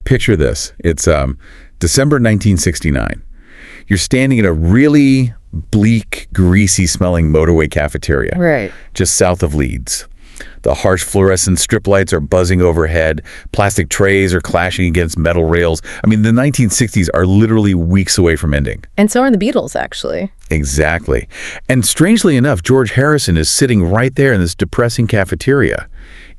picture this. It's December 1969. You're standing in a really bleak, greasy-smelling motorway cafeteria. Right. Just south of Leeds. The harsh fluorescent strip lights are buzzing overhead. Plastic trays are clashing against metal rails. I mean, the 1960s are literally weeks away from ending. And so are the Beatles, actually. Exactly. And strangely enough, George Harrison is sitting right there in this depressing cafeteria,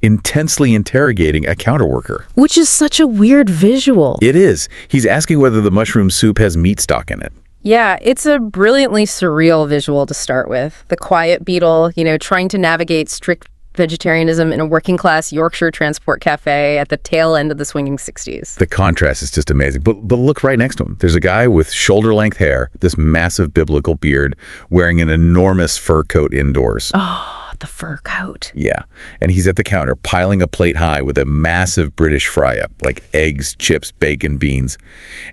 intensely interrogating a counterworker. Which is such a weird visual. It is. He's asking whether the mushroom soup has meat stock in it. Yeah, it's a brilliantly surreal visual to start with. The quiet Beatle, trying to navigate strict vegetarianism in a working-class Yorkshire transport cafe at the tail end of the swinging 60s. The contrast is just amazing. But look right next to him. There's a guy with shoulder-length hair, this massive biblical beard, wearing an enormous fur coat indoors. Oh, the fur coat. Yeah. And he's at the counter, piling a plate high with a massive British fry-up, like eggs, chips, bacon, beans.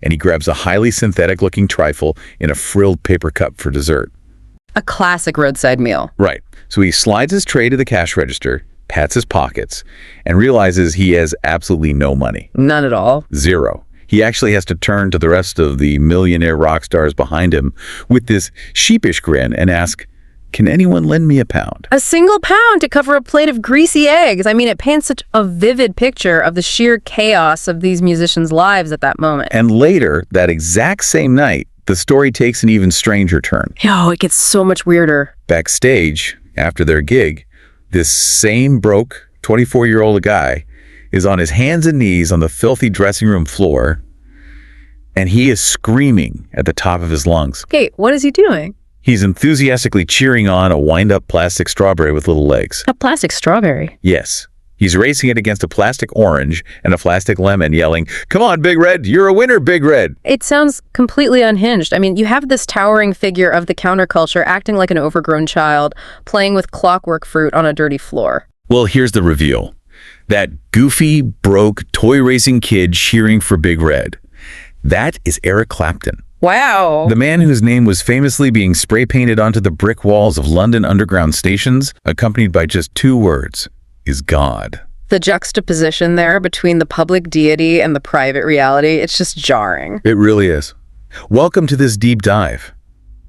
And he grabs a highly synthetic-looking trifle in a frilled paper cup for dessert. A classic roadside meal. Right. So he slides his tray to the cash register, pats his pockets, and realizes he has absolutely no money. None at all. Zero. He actually has to turn to the rest of the millionaire rock stars behind him with this sheepish grin and ask, "Can anyone lend me a pound?" A single pound to cover a plate of greasy eggs. I mean, it paints such a vivid picture of the sheer chaos of these musicians' lives at that moment. And later, that exact same night, the story takes an even stranger turn. Oh, it gets so much weirder. Backstage, after their gig, this same broke 24-year-old guy is on his hands and knees on the filthy dressing room floor, and he is screaming at the top of his lungs. Okay, what is he doing? He's enthusiastically cheering on a wind-up plastic strawberry with little legs. A plastic strawberry? Yes. He's racing it against a plastic orange and a plastic lemon, yelling, "Come on, Big Red, you're a winner, Big Red." It sounds completely unhinged. I mean, you have this towering figure of the counterculture acting like an overgrown child, playing with clockwork fruit on a dirty floor. Well, here's the reveal. That goofy, broke, toy-racing kid cheering for Big Red. That is Eric Clapton. Wow. The man whose name was famously being spray-painted onto the brick walls of London Underground stations, accompanied by just two words, is God. The juxtaposition there between the public deity and the private reality, it's just jarring. It really is. Welcome to this deep dive.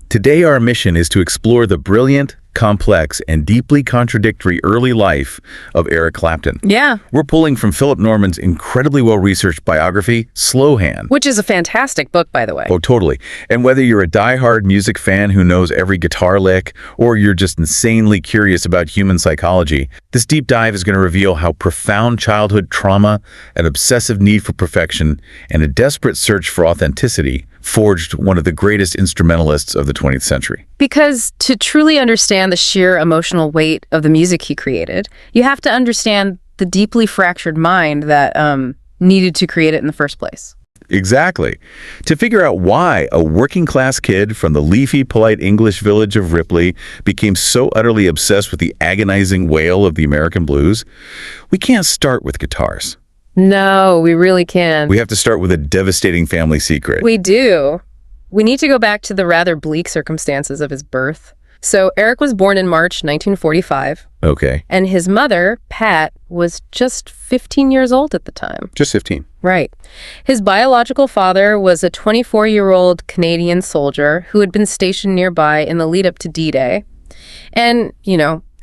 Today our mission is to explore the brilliant, complex, and deeply contradictory early life of Eric Clapton. Yeah. We're pulling from Philip Norman's incredibly well-researched biography, SlowHand. Which is a fantastic book, by the way. Oh, totally. And whether you're a die-hard music fan who knows every guitar lick, or you're just insanely curious about human psychology, this deep dive is going to reveal how profound childhood trauma, an obsessive need for perfection, and a desperate search for authenticity forged one of the greatest instrumentalists of the 20th century. Because to truly understand the sheer emotional weight of the music he created, you have to understand the deeply fractured mind that needed to create it in the first place. Exactly. To figure out why a working-class kid from the leafy, polite English village of Ripley became so utterly obsessed with the agonizing wail of the American blues, we can't start with guitars. No, we really can't. We have to start with a devastating family secret. We do. We need to go back to the rather bleak circumstances of his birth. So Eric was born in March 1945. Okay. And his mother, Pat, was just 15 years old at the time. Just 15. Right. His biological father was a 24-year-old Canadian soldier who had been stationed nearby in the lead-up to D-Day. And,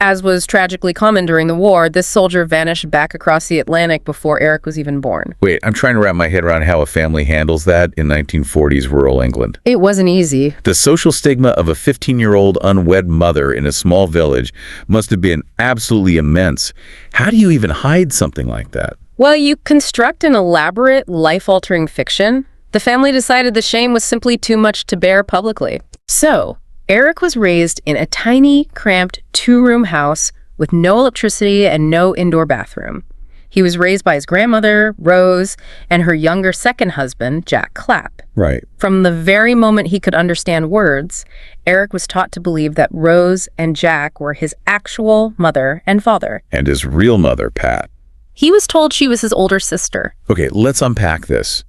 as was tragically common during the war, this soldier vanished back across the Atlantic before Eric was even born. Wait, I'm trying to wrap my head around how a family handles that in 1940s rural England. It wasn't easy. The social stigma of a 15-year-old unwed mother in a small village must have been absolutely immense. How do you even hide something like that? Well, you construct an elaborate, life-altering fiction. The family decided the shame was simply too much to bear publicly. So Eric was raised in a tiny, cramped, two-room house with no electricity and no indoor bathroom. He was raised by his grandmother, Rose, and her younger second husband, Jack Clapp. Right. From the very moment he could understand words, Eric was taught to believe that Rose and Jack were his actual mother and father. And his real mother, Pat. He was told she was his older sister. Okay, let's unpack this.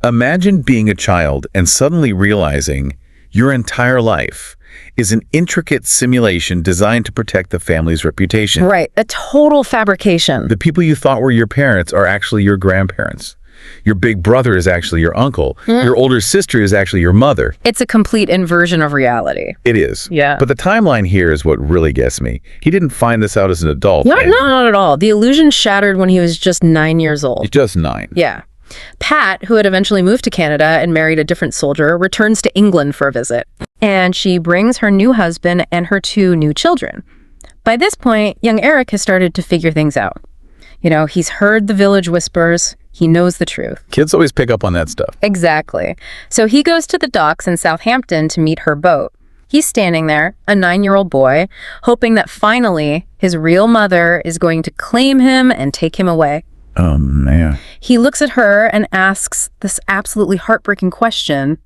Imagine being a child and suddenly realizing your entire life is an intricate simulation designed to protect the family's reputation. Right, a total fabrication. The people you thought were your parents are actually your grandparents. Your big brother is actually your uncle. Your older sister is actually your mother. It's a complete inversion of reality. It is. Yeah. But the timeline here is what really gets me. He didn't find this out as an adult. Not at all. The illusion shattered when he was just 9 years old. Just 9. Yeah. Pat, who had eventually moved to Canada and married a different soldier, returns to England for a visit. And she brings her new husband and her 2 new children. By this point, young Eric has started to figure things out. You know, he's heard the village whispers. He knows the truth. Kids always pick up on that stuff. Exactly. So he goes to the docks in Southampton to meet her boat. He's standing there, a 9-year-old boy, hoping that finally his real mother is going to claim him and take him away. Oh, man. He looks at her and asks this absolutely heartbreaking question,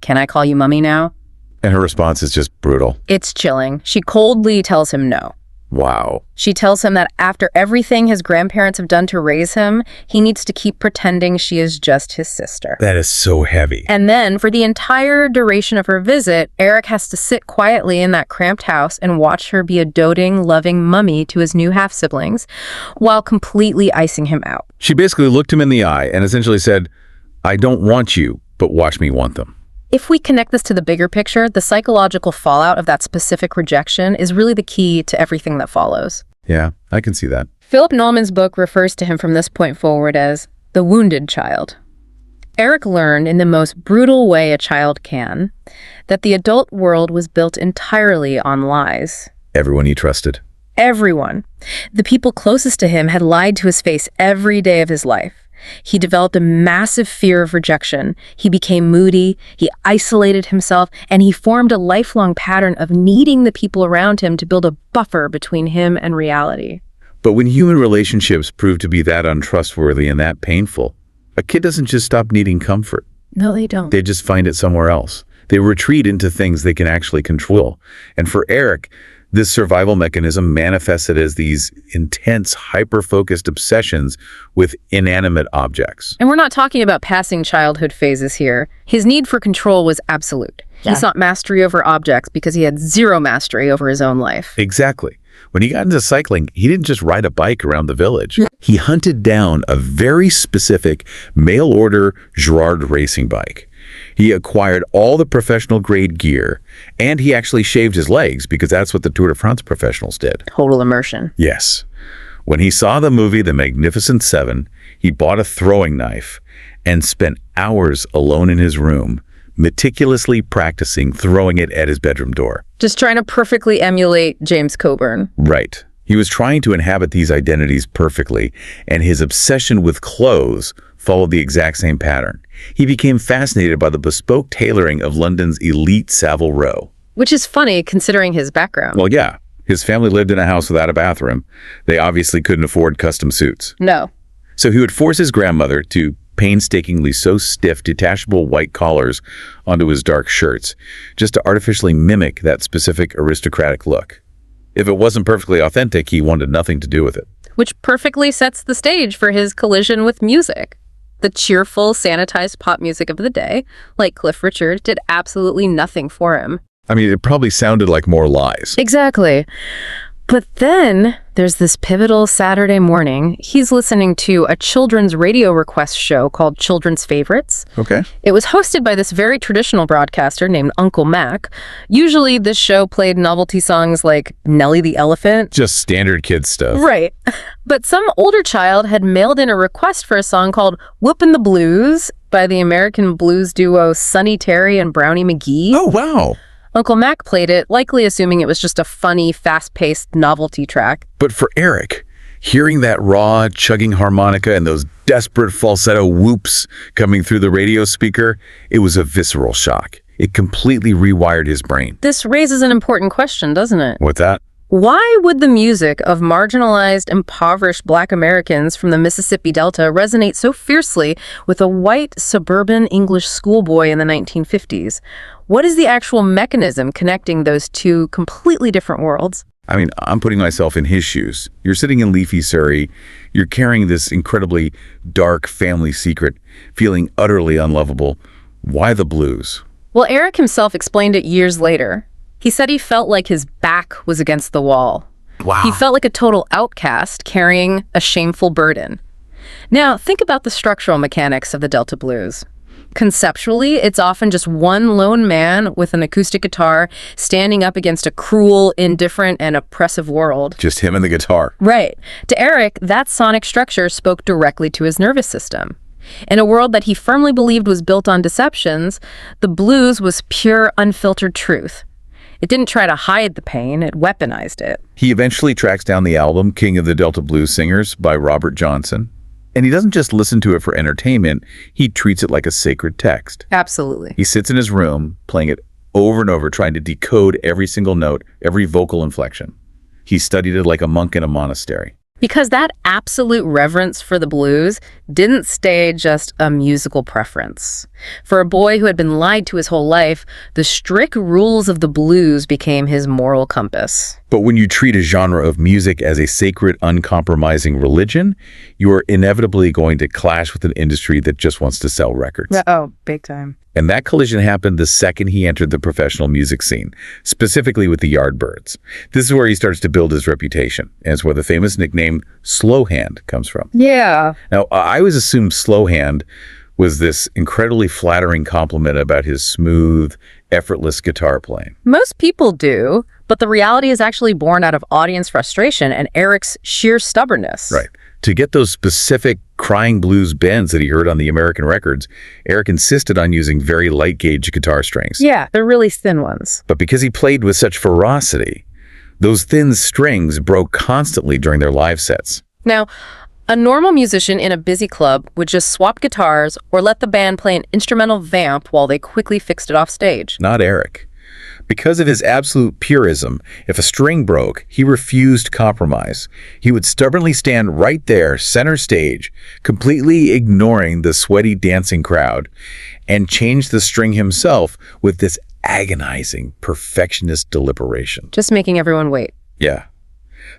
"Can I call you mommy now?" And her response is just brutal. It's chilling. She coldly tells him no. Wow. She tells him that after everything his grandparents have done to raise him, he needs to keep pretending she is just his sister. That is so heavy. And then, for the entire duration of her visit, Eric has to sit quietly in that cramped house and watch her be a doting, loving mummy to his new half-siblings, while completely icing him out. She basically looked him in the eye and essentially said, "I don't want you, but watch me want them." If we connect this to the bigger picture, the psychological fallout of that specific rejection is really the key to everything that follows. Yeah, I can see that. Philip Nallman's book refers to him from this point forward as the wounded child. Eric learned in the most brutal way a child can that the adult world was built entirely on lies. Everyone he trusted. Everyone. The people closest to him had lied to his face every day of his life. He developed a massive fear of rejection. He became moody, he isolated himself, and he formed a lifelong pattern of needing the people around him to build a buffer between him and reality. But when human relationships prove to be that untrustworthy and that painful, a kid doesn't just stop needing comfort. No, they don't. They just find it somewhere else. They retreat into things they can actually control. And for Eric, this survival mechanism manifested as these intense, hyper-focused obsessions with inanimate objects. And we're not talking about passing childhood phases here. His need for control was absolute. He sought mastery over objects because he had zero mastery over his own life. Exactly. When he got into cycling, he didn't just ride a bike around the village. He hunted down a very specific mail-order Girard racing bike. He acquired all the professional-grade gear, and he actually shaved his legs because that's what the Tour de France professionals did. Total immersion. Yes. When he saw the movie The Magnificent Seven, he bought a throwing knife and spent hours alone in his room, meticulously practicing throwing it at his bedroom door. Just trying to perfectly emulate James Coburn. Right. He was trying to inhabit these identities perfectly, and his obsession with clothes followed the exact same pattern. He became fascinated by the bespoke tailoring of London's elite Savile Row. Which is funny considering his background. Well, yeah. His family lived in a house without a bathroom. They obviously couldn't afford custom suits. No. So he would force his grandmother to painstakingly sew stiff, detachable white collars onto his dark shirts, just to artificially mimic that specific aristocratic look. If it wasn't perfectly authentic, he wanted nothing to do with it. Which perfectly sets the stage for his collision with music. The cheerful, sanitized pop music of the day, like Cliff Richard, did absolutely nothing for him. I mean, it probably sounded like more lies. Exactly. But then there's this pivotal Saturday morning. He's listening to a children's radio request show called Children's Favorites. Okay. It was hosted by this very traditional broadcaster named Uncle Mac. Usually this show played novelty songs like Nellie the Elephant. Just standard kid stuff. Right. But some older child had mailed in a request for a song called Whoopin' the Blues by the American blues duo Sonny Terry and Brownie McGee. Oh, wow. Uncle Mac played it, likely assuming it was just a funny, fast-paced novelty track. But for Eric, hearing that raw, chugging harmonica and those desperate falsetto whoops coming through the radio speaker, it was a visceral shock. It completely rewired his brain. This raises an important question, doesn't it? What's that? Why would the music of marginalized, impoverished Black Americans from the Mississippi Delta resonate so fiercely with a white, suburban English schoolboy in the 1950s? What is the actual mechanism connecting those two completely different worlds? I mean, I'm putting myself in his shoes. You're sitting in leafy Surrey. You're carrying this incredibly dark family secret, feeling utterly unlovable. Why the blues? Well, Eric himself explained it years later. He said he felt like his back was against the wall. Wow. He felt like a total outcast carrying a shameful burden. Now, think about the structural mechanics of the Delta blues. Conceptually, it's often just one lone man with an acoustic guitar standing up against a cruel, indifferent, and oppressive world. Just him and the guitar. Right. To Eric, that sonic structure spoke directly to his nervous system. In a world that he firmly believed was built on deceptions, the blues was pure, unfiltered truth. It didn't try to hide the pain, it weaponized it. He eventually tracks down the album King of the Delta Blues Singers by Robert Johnson. And he doesn't just listen to it for entertainment, he treats it like a sacred text. Absolutely. He sits in his room, playing it over and over, trying to decode every single note, every vocal inflection. He studied it like a monk in a monastery. Because that absolute reverence for the blues didn't stay just a musical preference. For a boy who had been lied to his whole life, the strict rules of the blues became his moral compass. But when you treat a genre of music as a sacred, uncompromising religion, you are inevitably going to clash with an industry that just wants to sell records. Oh, big time. And that collision happened the second he entered the professional music scene, specifically with the Yardbirds. This is where he starts to build his reputation, and it's where the famous nickname SlowHand comes from. Yeah. Now, I always assumed SlowHand was this incredibly flattering compliment about his smooth, effortless guitar playing. Most people do, but the reality is actually born out of audience frustration and Eric's sheer stubbornness. Right. To get those specific crying blues bends that he heard on the American records, Eric insisted on using very light gauge guitar strings. Yeah, they're really thin ones. But because he played with such ferocity, those thin strings broke constantly during their live sets. Now, a normal musician in a busy club would just swap guitars or let the band play an instrumental vamp while they quickly fixed it off stage. Not Eric. Because of his absolute purism, if a string broke, he refused compromise. He would stubbornly stand right there, center stage, completely ignoring the sweaty dancing crowd, and change the string himself with this agonizing, perfectionist deliberation. Just making everyone wait. Yeah.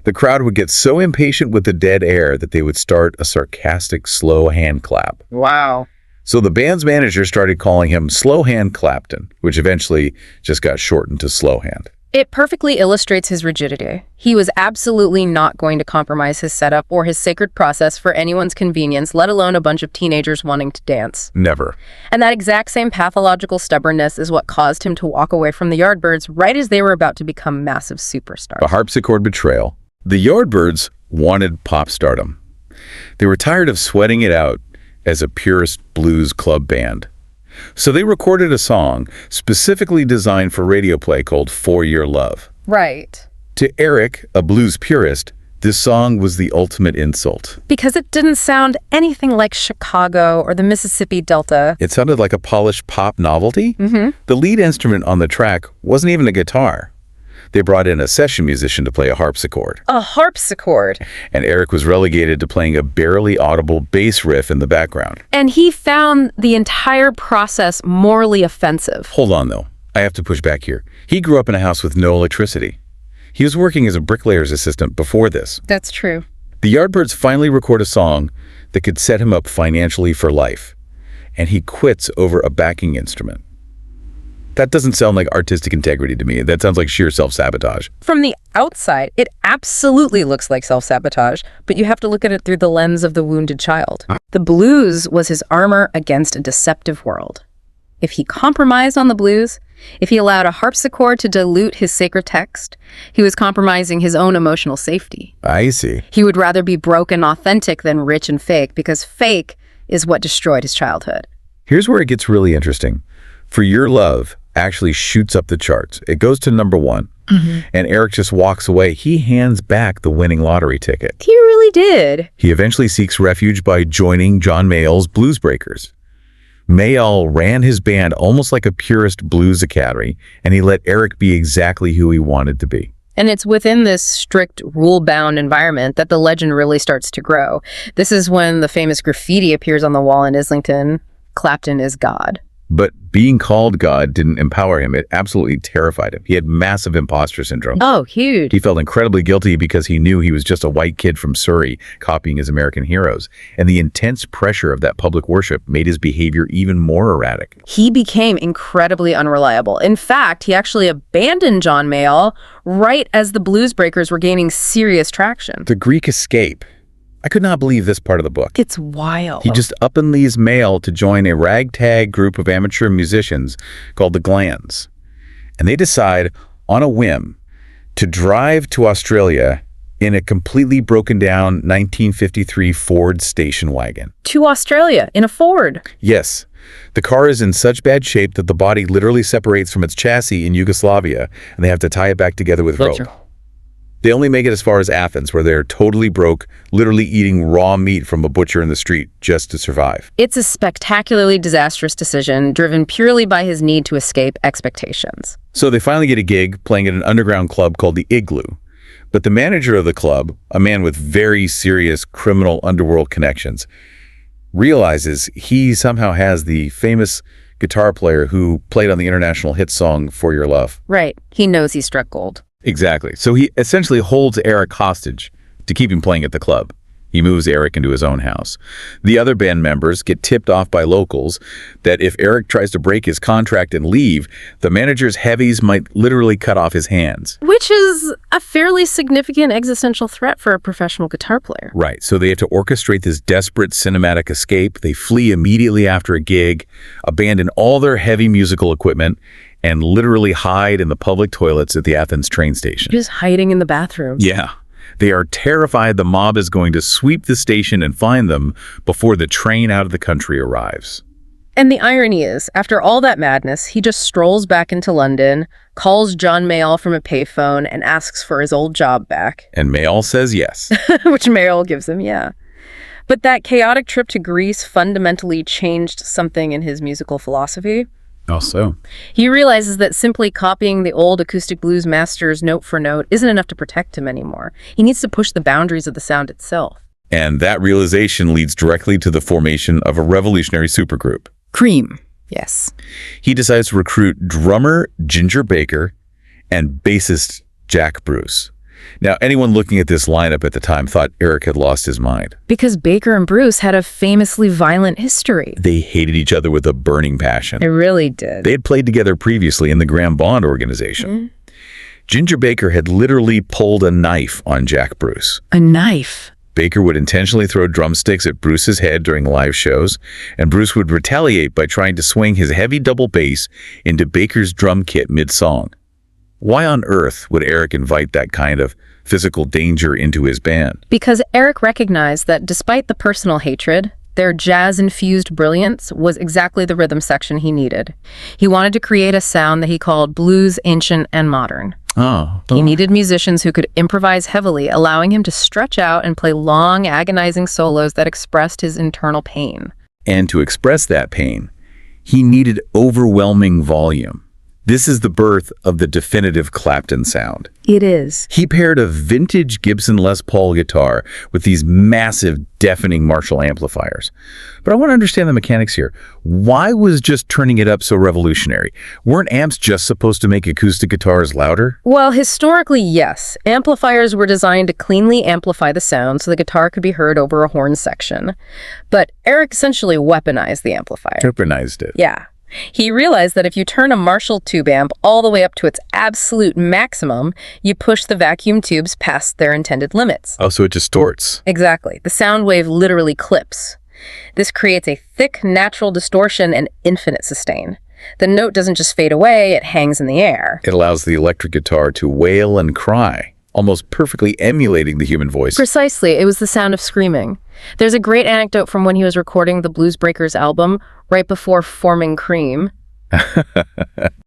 The crowd would get so impatient with the dead air that they would start a sarcastic, slow hand clap. Wow. So the band's manager started calling him SlowHand Clapton, which eventually just got shortened to SlowHand. It perfectly illustrates his rigidity. He was absolutely not going to compromise his setup or his sacred process for anyone's convenience, let alone a bunch of teenagers wanting to dance. Never. And that exact same pathological stubbornness is what caused him to walk away from the Yardbirds right as they were about to become massive superstars. A harpsichord betrayal. The Yardbirds wanted pop stardom. They were tired of sweating it out as a purist blues club band. So they recorded a song specifically designed for radio play called For Your Love. Right. To Eric, a blues purist, this song was the ultimate insult. Because it didn't sound anything like Chicago or the Mississippi Delta. It sounded like a polished pop novelty. The lead instrument on the track wasn't even a guitar. They brought in a session musician to play a harpsichord. A harpsichord. And Eric was relegated to playing a barely audible bass riff in the background. And he found the entire process morally offensive. Hold on, though. I have to push back here. He grew up in a house with no electricity. He was working as a bricklayer's assistant before this. That's true. The Yardbirds finally record a song that could set him up financially for life. And he quits over a backing instrument. That doesn't sound like artistic integrity to me. That sounds like sheer self-sabotage. From the outside, it absolutely looks like self-sabotage, but you have to look at it through the lens of the wounded child. The blues was his armor against a deceptive world. If he compromised on the blues, if he allowed a harpsichord to dilute his sacred text, he was compromising his own emotional safety. I see. He would rather be broke and authentic than rich and fake, because fake is what destroyed his childhood. Here's where it gets really interesting. For Your Love actually shoots up the charts. It goes to #1. And Eric just walks away. He hands back the winning lottery ticket. He really did. He eventually seeks refuge by joining John Mayall's Blues Breakers. Mayall ran his band almost like a purist blues academy, and he let Eric be exactly who he wanted to be. And it's within this strict, rule-bound environment that the legend really starts to grow. This is when the famous graffiti appears on the wall in Islington, "Clapton is God." But being called God didn't empower him. It absolutely terrified him. He had massive imposter syndrome. Oh, huge. He felt incredibly guilty because he knew he was just a white kid from Surrey copying his American heroes. And the intense pressure of that public worship made his behavior even more erratic. He became incredibly unreliable. In fact, he actually abandoned John Mayall right as the Blues Breakers were gaining serious traction. The Greek escape. I could not believe this part of the book. It's wild. He just up and leaves mail to join a ragtag group of amateur musicians called the Glands. And they decide, on a whim, to drive to Australia in a completely broken down 1953 Ford station wagon. To Australia in a Ford. Yes. The car is in such bad shape that the body literally separates from its chassis in Yugoslavia, and they have to tie it back together with rope. They only make it as far as Athens, where they're totally broke, literally eating raw meat from a butcher in the street just to survive. It's a spectacularly disastrous decision, driven purely by his need to escape expectations. So they finally get a gig playing at an underground club called the Igloo. But the manager of the club, a man with very serious criminal underworld connections, realizes he somehow has the famous guitar player who played on the international hit song For Your Love. Right. He knows he struck gold. Exactly. So he essentially holds Eric hostage to keep him playing at the club. He moves Eric into his own house. The other band members get tipped off by locals that if Eric tries to break his contract and leave, the manager's heavies might literally cut off his hands. Which is a fairly significant existential threat for a professional guitar player. Right. So they have to orchestrate this desperate cinematic escape. They flee immediately after a gig, abandon all their heavy musical equipment, and literally hide in the public toilets at the Athens train station. Just hiding in the bathroom. Yeah. They are terrified the mob is going to sweep the station and find them before the train out of the country arrives. And the irony is, after all that madness, he just strolls back into London, calls John Mayall from a payphone, and asks for his old job back. And Mayall says yes. Which Mayall gives him, yeah. But that chaotic trip to Greece fundamentally changed something in his musical philosophy. Also, he realizes that simply copying the old acoustic blues masters note for note isn't enough to protect him anymore. He needs to push the boundaries of the sound itself. And that realization leads directly to the formation of a revolutionary supergroup. Cream. Yes. He decides to recruit drummer Ginger Baker and bassist Jack Bruce. Now, anyone looking at this lineup at the time thought Eric had lost his mind. Because Baker and Bruce had a famously violent history. They hated each other with a burning passion. It really did. They had played together previously in the Graham Bond organization. Mm-hmm. Ginger Baker had literally pulled a knife on Jack Bruce. A knife? Baker would intentionally throw drumsticks at Bruce's head during live shows, and Bruce would retaliate by trying to swing his heavy double bass into Baker's drum kit mid-song. Why on earth would Eric invite that kind of physical danger into his band? Because Eric recognized that despite the personal hatred, their jazz-infused brilliance was exactly the rhythm section he needed. He wanted to create a sound that he called blues, ancient, and modern. He needed musicians who could improvise heavily, allowing him to stretch out and play long, agonizing solos that expressed his internal pain. And to express that pain, he needed overwhelming volume. This is the birth of the definitive Clapton sound. It is. He paired a vintage Gibson Les Paul guitar with these massive, deafening Marshall amplifiers. But I want to understand the mechanics here. Why was just turning it up so revolutionary? Weren't amps just supposed to make acoustic guitars louder? Well, historically, yes. Amplifiers were designed to cleanly amplify the sound so the guitar could be heard over a horn section. But Eric essentially weaponized the amplifier. Weaponized it. Yeah. He realized that if you turn a Marshall tube amp all the way up to its absolute maximum, you push the vacuum tubes past their intended limits. Oh, so it distorts. Exactly. The sound wave literally clips. This creates a thick, natural distortion and infinite sustain. The note doesn't just fade away, it hangs in the air. It allows the electric guitar to wail and cry, almost perfectly emulating the human voice. Precisely. It was the sound of screaming. There's a great anecdote from when he was recording the Blues Breakers album, right before forming Cream.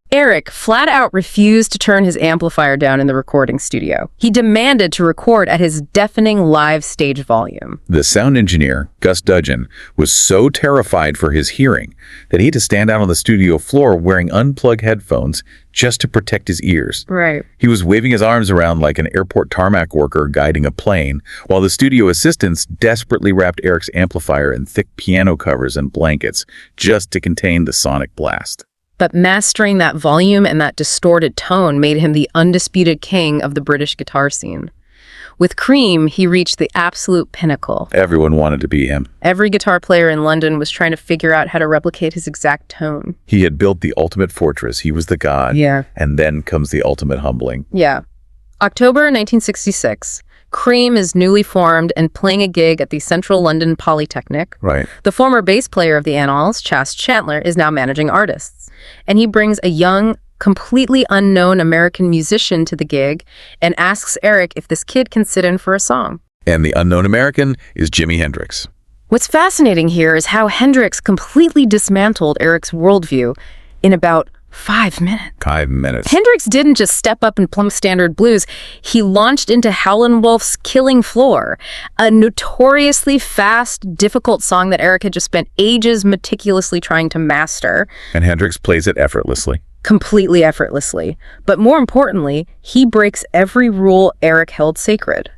Eric flat out refused to turn his amplifier down in the recording studio. He demanded to record at his deafening live stage volume. The sound engineer, Gus Dudgeon, was so terrified for his hearing that he had to stand out on the studio floor wearing unplugged headphones just to protect his ears. Right. He was waving his arms around like an airport tarmac worker guiding a plane, while the studio assistants desperately wrapped Eric's amplifier in thick piano covers and blankets just to contain the sonic blast. But mastering that volume and that distorted tone made him the undisputed king of the British guitar scene. With Cream, he reached the absolute pinnacle. Everyone wanted to be him. Every guitar player in London was trying to figure out how to replicate his exact tone. He had built the ultimate fortress. He was the god. Yeah. And then comes the ultimate humbling. Yeah. October 1966. Cream is newly formed and playing a gig at the Central London Polytechnic. Right. The former bass player of the Annals, Chas Chandler, is now managing artists. And he brings a young, completely unknown American musician to the gig and asks Eric if this kid can sit in for a song. And the unknown American is Jimi Hendrix. What's fascinating here is how Hendrix completely dismantled Eric's worldview in about 5 minutes. 5 minutes. Hendrix didn't just step up and plumb standard blues. He launched into Howlin' Wolf's Killing Floor, a notoriously fast, difficult song that Eric had just spent ages meticulously trying to master. And Hendrix plays it effortlessly. Completely effortlessly. But more importantly, he breaks every rule Eric held sacred.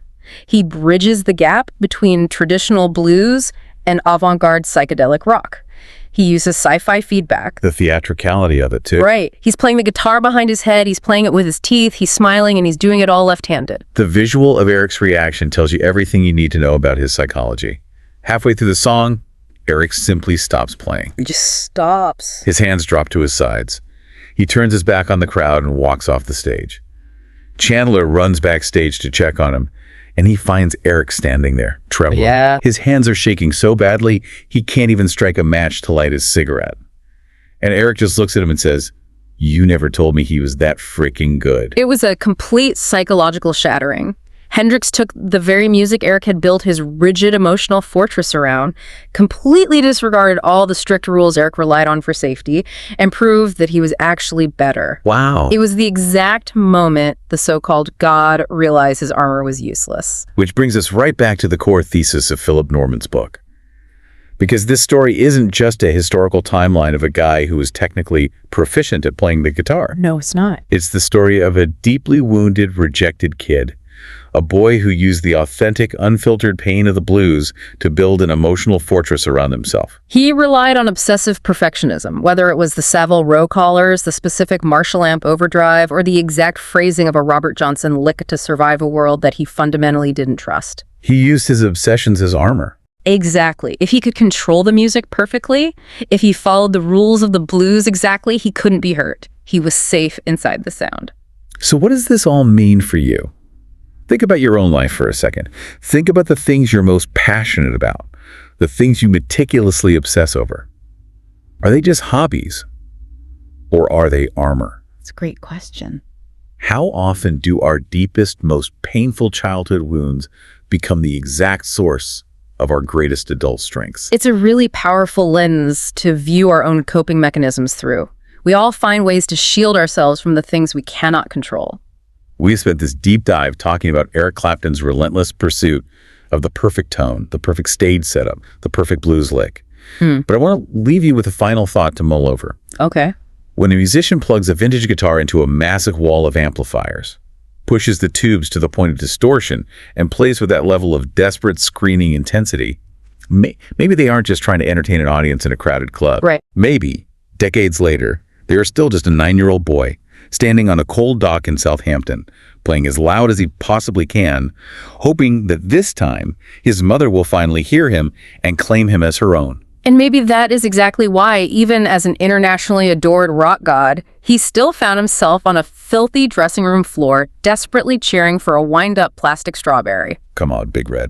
He bridges the gap between traditional blues and avant-garde psychedelic rock. He uses sci-fi feedback. The theatricality of it, too. Right. He's playing the guitar behind his head, he's playing it with his teeth, he's smiling, and he's doing it all left-handed. The visual of Eric's reaction tells you everything you need to know about his psychology. Halfway through the song, Eric simply stops playing. He just stops. His hands drop to his sides. He turns his back on the crowd and walks off the stage. Chandler runs backstage to check on him, and he finds Eric standing there, trembling. Yeah. His hands are shaking so badly, he can't even strike a match to light his cigarette. And Eric just looks at him and says, "You never told me he was that freaking good." It was a complete psychological shattering. Hendrix took the very music Eric had built his rigid emotional fortress around, completely disregarded all the strict rules Eric relied on for safety, and proved that he was actually better. Wow. It was the exact moment the so-called God realized his armor was useless. Which brings us right back to the core thesis of Philip Norman's book. Because this story isn't just a historical timeline of a guy who was technically proficient at playing the guitar. No, it's not. It's the story of a deeply wounded, rejected kid. A boy who used the authentic, unfiltered pain of the blues to build an emotional fortress around himself. He relied on obsessive perfectionism, whether it was the Savile Row collars, the specific Marshall amp overdrive, or the exact phrasing of a Robert Johnson lick to survive a world that he fundamentally didn't trust. He used his obsessions as armor. Exactly. If he could control the music perfectly, if he followed the rules of the blues exactly, he couldn't be hurt. He was safe inside the sound. So what does this all mean for you? Think about your own life for a second. Think about the things you're most passionate about, the things you meticulously obsess over. Are they just hobbies? Or are they armor? That's a great question. How often do our deepest, most painful childhood wounds become the exact source of our greatest adult strengths? It's a really powerful lens to view our own coping mechanisms through. We all find ways to shield ourselves from the things we cannot control. We spent this deep dive talking about Eric Clapton's relentless pursuit of the perfect tone, the perfect stage setup, the perfect blues lick. But I want to leave you with a final thought to mull over. Okay. When a musician plugs a vintage guitar into a massive wall of amplifiers, pushes the tubes to the point of distortion, and plays with that level of desperate screaming intensity, maybe they aren't just trying to entertain an audience in a crowded club. Right. Maybe, decades later, they are still just a 9-year-old boy standing on a cold dock in Southampton, playing as loud as he possibly can, hoping that this time his mother will finally hear him and claim him as her own. And maybe that is exactly why, even as an internationally adored rock god, he still found himself on a filthy dressing room floor, desperately cheering for a wind-up plastic strawberry. Come on, Big Red.